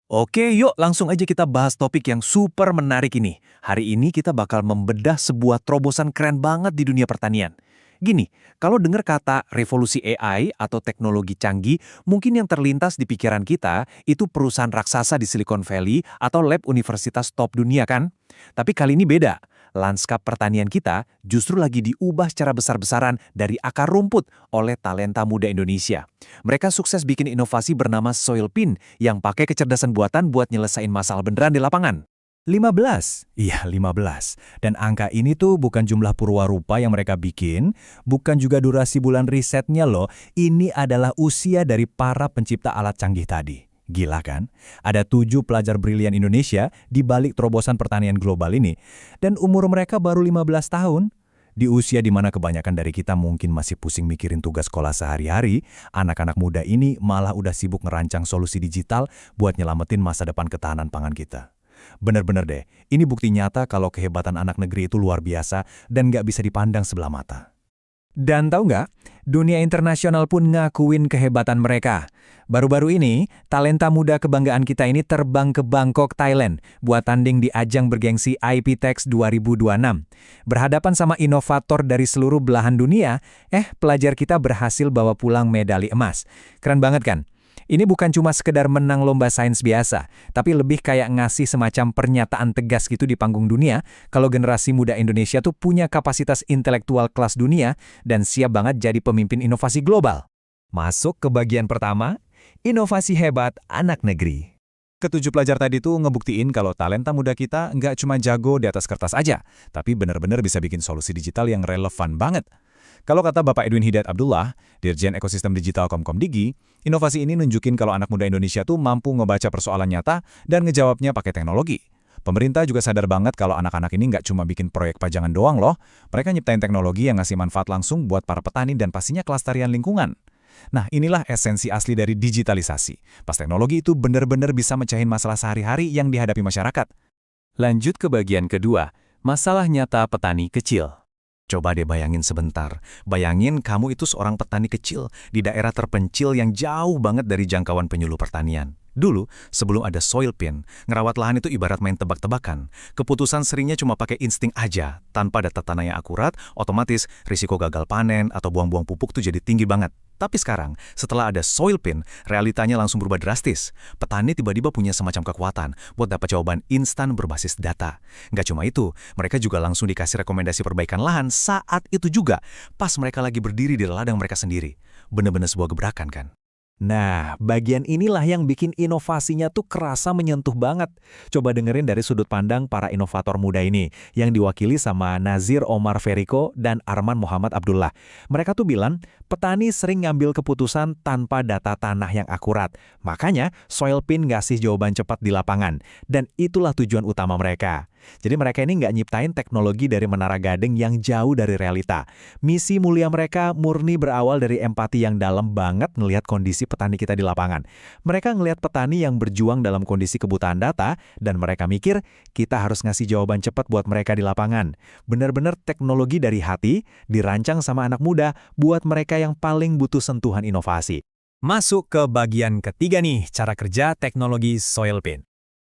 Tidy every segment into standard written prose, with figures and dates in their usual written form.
Oke, yuk langsung aja kita bahas topik yang super menarik ini. Hari ini kita bakal membedah sebuah terobosan keren banget di dunia pertanian. Gini, kalau dengar kata revolusi AI atau teknologi canggih, mungkin yang terlintas di pikiran kita itu perusahaan raksasa di Silicon Valley atau lab universitas top dunia kan? Tapi kali ini beda. Lanskap pertanian kita justru lagi diubah secara besar-besaran dari akar rumput oleh talenta muda Indonesia. Mereka sukses bikin inovasi bernama Soilpin yang pakai kecerdasan buatan buat nyelesain masalah beneran di lapangan. 15. Iya, 15. Dan angka ini tuh bukan jumlah purwarupa yang mereka bikin, bukan juga durasi bulan risetnya loh. Ini adalah usia dari para pencipta alat canggih tadi. Gila kan? Ada 7 pelajar brilian Indonesia di balik terobosan pertanian global ini. Dan umur mereka baru 15 tahun. Di usia di mana kebanyakan dari kita mungkin masih pusing mikirin tugas sekolah sehari-hari, anak-anak muda ini malah udah sibuk ngerancang solusi digital buat nyelamatin masa depan ketahanan pangan kita. Bener-bener deh, ini bukti nyata kalau kehebatan anak negeri itu luar biasa dan nggak bisa dipandang sebelah mata. Dan tahu nggak, dunia internasional pun ngakuin kehebatan mereka. Baru-baru ini, talenta muda kebanggaan kita ini terbang ke Bangkok, Thailand, buat tanding di ajang bergengsi IPTex 2026. Berhadapan sama inovator dari seluruh belahan dunia, pelajar kita berhasil bawa pulang medali emas. Keren banget kan? Ini bukan cuma sekedar menang lomba sains biasa, tapi lebih kayak ngasih semacam pernyataan tegas gitu di panggung dunia, kalau generasi muda Indonesia tuh punya kapasitas intelektual kelas dunia dan siap banget jadi pemimpin inovasi global. Masuk ke bagian pertama, inovasi hebat anak negeri. Ketujuh pelajar tadi tuh ngebuktiin kalau talenta muda kita nggak cuma jago di atas kertas aja, tapi benar-benar bisa bikin solusi digital yang relevan banget. Kalau kata Bapak Edwin Hidayat Abdullah, Dirjen Ekosistem Digital Komkomdigi, inovasi ini nunjukin kalau anak muda Indonesia tuh mampu ngebaca persoalan nyata dan ngejawabnya pakai teknologi. Pemerintah juga sadar banget kalau anak-anak ini nggak cuma bikin proyek pajangan doang loh, mereka nyiptain teknologi yang ngasih manfaat langsung buat para petani dan pastinya kelestarian lingkungan. Nah, inilah esensi asli dari digitalisasi. Pas teknologi itu benar-benar bisa mecahin masalah sehari-hari yang dihadapi masyarakat. Lanjut ke bagian kedua, masalah nyata petani kecil. Coba deh bayangin sebentar. Bayangin kamu itu seorang petani kecil di daerah terpencil yang jauh banget dari jangkauan penyuluh pertanian. Dulu, sebelum ada Soilpin, ngerawat lahan itu ibarat main tebak-tebakan. Keputusan seringnya cuma pakai insting aja. Tanpa data tanah yang akurat, otomatis risiko gagal panen atau buang-buang pupuk tuh jadi tinggi banget. Tapi sekarang, setelah ada Soilpin, realitanya langsung berubah drastis. Petani tiba-tiba punya semacam kekuatan buat dapat jawaban instan berbasis data. Nggak cuma itu, mereka juga langsung dikasih rekomendasi perbaikan lahan saat itu juga, pas mereka lagi berdiri di ladang mereka sendiri. Bener-bener sebuah gebrakan kan? Nah, bagian inilah yang bikin inovasinya tuh kerasa menyentuh banget. Coba dengerin dari sudut pandang para inovator muda ini, yang diwakili sama Nazir Omar Feriko dan Arman Muhammad Abdullah. Mereka tuh bilang, petani sering ngambil keputusan tanpa data tanah yang akurat. Makanya, Soilpin ngasih jawaban cepat di lapangan. Dan itulah tujuan utama mereka. Jadi mereka ini nggak nyiptain teknologi dari menara gading yang jauh dari realita. Misi mulia mereka murni berawal dari empati yang dalam banget ngelihat kondisi petani kita di lapangan. Mereka ngelihat petani yang berjuang dalam kondisi kebutaan data, dan mereka mikir, kita harus ngasih jawaban cepat buat mereka di lapangan. Benar-benar teknologi dari hati, dirancang sama anak muda, buat mereka yang paling butuh sentuhan inovasi. Masuk ke bagian ketiga nih, cara kerja teknologi Soilpin.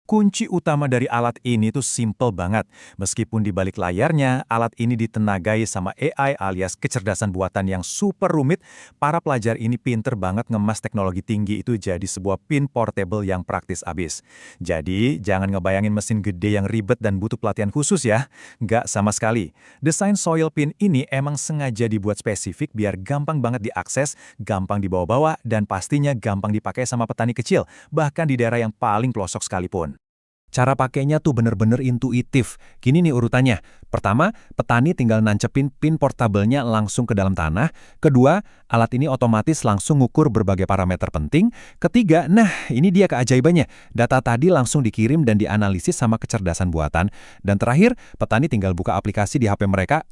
Kunci utama dari alat ini tuh simple banget. Meskipun di balik layarnya, alat ini ditenagai sama AI alias kecerdasan buatan yang super rumit, para pelajar ini pinter banget ngemas teknologi tinggi itu jadi sebuah pin portable yang praktis abis. Jadi, jangan ngebayangin mesin gede yang ribet dan butuh pelatihan khusus ya. Nggak sama sekali. Desain Soilpin ini emang sengaja dibuat spesifik biar gampang banget diakses, gampang dibawa-bawa, dan pastinya gampang dipakai sama petani kecil, bahkan di daerah yang paling pelosok sekalipun. Cara pakainya tuh bener-bener intuitif. Gini nih urutannya. Pertama, petani tinggal nancepin pin portabelnya langsung ke dalam tanah. Kedua, alat ini otomatis langsung ngukur berbagai parameter penting. Ketiga, nah ini dia keajaibannya. Data tadi langsung dikirim dan dianalisis sama kecerdasan buatan. Dan terakhir, petani tinggal buka aplikasi di HP mereka,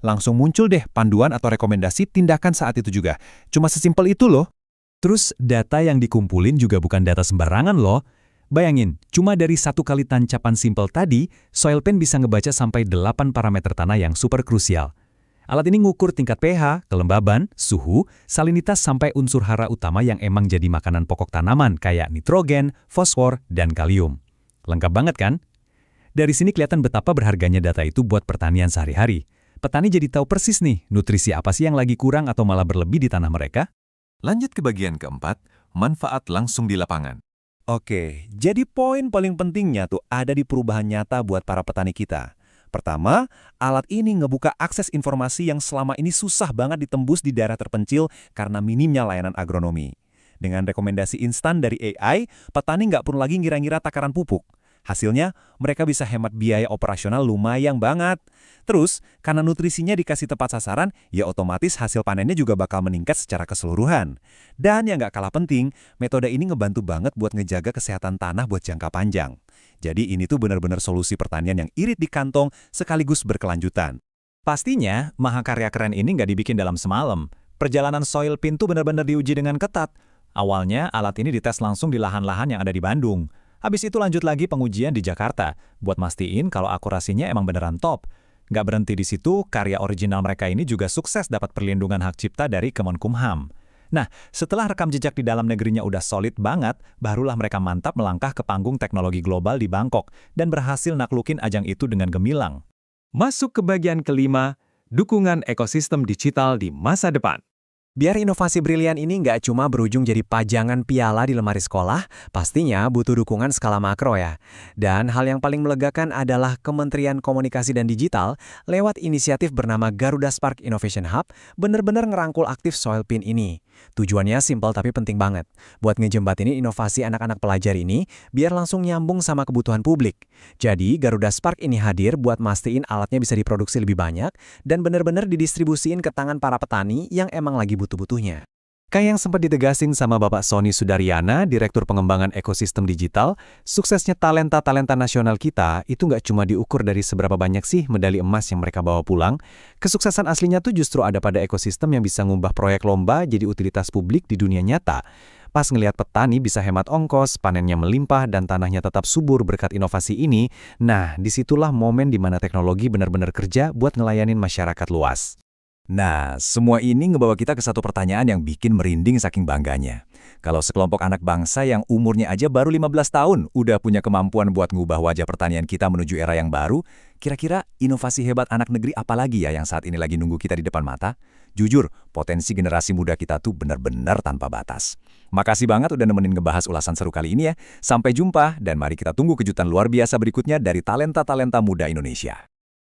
langsung muncul deh panduan atau rekomendasi tindakan saat itu juga. Cuma sesimpel itu loh. Terus data yang dikumpulin juga bukan data sembarangan loh. Bayangin, cuma dari satu kali tancapan simpel tadi, Soilpin bisa ngebaca sampai 8 parameter tanah yang super krusial. Alat ini ngukur tingkat pH, kelembaban, suhu, salinitas sampai unsur hara utama yang emang jadi makanan pokok tanaman kayak nitrogen, fosfor, dan kalium. Lengkap banget kan? Dari sini kelihatan betapa berharganya data itu buat pertanian sehari-hari. Petani jadi tahu persis nih, nutrisi apa sih yang lagi kurang atau malah berlebih di tanah mereka. Lanjut ke bagian keempat, manfaat langsung di lapangan. Oke, jadi poin paling pentingnya tuh ada di perubahan nyata buat para petani kita. Pertama, alat ini ngebuka akses informasi yang selama ini susah banget ditembus di daerah terpencil karena minimnya layanan agronomi. Dengan rekomendasi instan dari AI, petani nggak perlu lagi ngira-ngira takaran pupuk. Hasilnya, mereka bisa hemat biaya operasional lumayan banget. Terus, karena nutrisinya dikasih tepat sasaran, ya otomatis hasil panennya juga bakal meningkat secara keseluruhan. Dan yang nggak kalah penting, metode ini ngebantu banget buat ngejaga kesehatan tanah buat jangka panjang. Jadi ini tuh benar-benar solusi pertanian yang irit di kantong sekaligus berkelanjutan. Pastinya, mahakarya keren ini nggak dibikin dalam semalam. Perjalanan soil pin tuh benar-benar diuji dengan ketat. Awalnya, alat ini dites langsung di lahan-lahan yang ada di Bandung. Habis itu lanjut lagi pengujian di Jakarta, buat mastiin kalau akurasinya emang beneran top. Nggak berhenti di situ, karya original mereka ini juga sukses dapat perlindungan hak cipta dari Kemenkumham. Nah, setelah rekam jejak di dalam negerinya udah solid banget, barulah mereka mantap melangkah ke panggung teknologi global di Bangkok dan berhasil naklukin ajang itu dengan gemilang. Masuk ke bagian kelima, dukungan ekosistem digital di masa depan. Biar inovasi brilian ini nggak cuma berujung jadi pajangan piala di lemari sekolah, pastinya butuh dukungan skala makro ya. Dan hal yang paling melegakan adalah Kementerian Komunikasi dan Digital lewat inisiatif bernama Garuda Spark Innovation Hub benar-benar ngerangkul aktif soil pin ini. Tujuannya simpel tapi penting banget, buat ngejembatinin inovasi anak-anak pelajar ini biar langsung nyambung sama kebutuhan publik. Jadi Garuda Spark ini hadir buat mastiin alatnya bisa diproduksi lebih banyak dan benar-benar didistribusiin ke tangan para petani yang emang lagi butuh-butuhnya. Kayak yang sempat ditegasin sama Bapak Sony Sudaryana, Direktur Pengembangan Ekosistem Digital, suksesnya talenta-talenta nasional kita itu nggak cuma diukur dari seberapa banyak sih medali emas yang mereka bawa pulang. Kesuksesan aslinya tuh justru ada pada ekosistem yang bisa ngubah proyek lomba jadi utilitas publik di dunia nyata. Pas ngelihat petani bisa hemat ongkos, panennya melimpah, dan tanahnya tetap subur berkat inovasi ini, nah disitulah momen di mana teknologi benar-benar kerja buat ngelayanin masyarakat luas. Nah, semua ini ngebawa kita ke satu pertanyaan yang bikin merinding saking bangganya. Kalau sekelompok anak bangsa yang umurnya aja baru 15 tahun udah punya kemampuan buat ngubah wajah pertanian kita menuju era yang baru, kira-kira inovasi hebat anak negeri apa lagi ya yang saat ini lagi nunggu kita di depan mata? Jujur, potensi generasi muda kita tuh benar-benar tanpa batas. Makasih banget udah nemenin ngebahas ulasan seru kali ini ya. Sampai jumpa dan mari kita tunggu kejutan luar biasa berikutnya dari talenta-talenta muda Indonesia.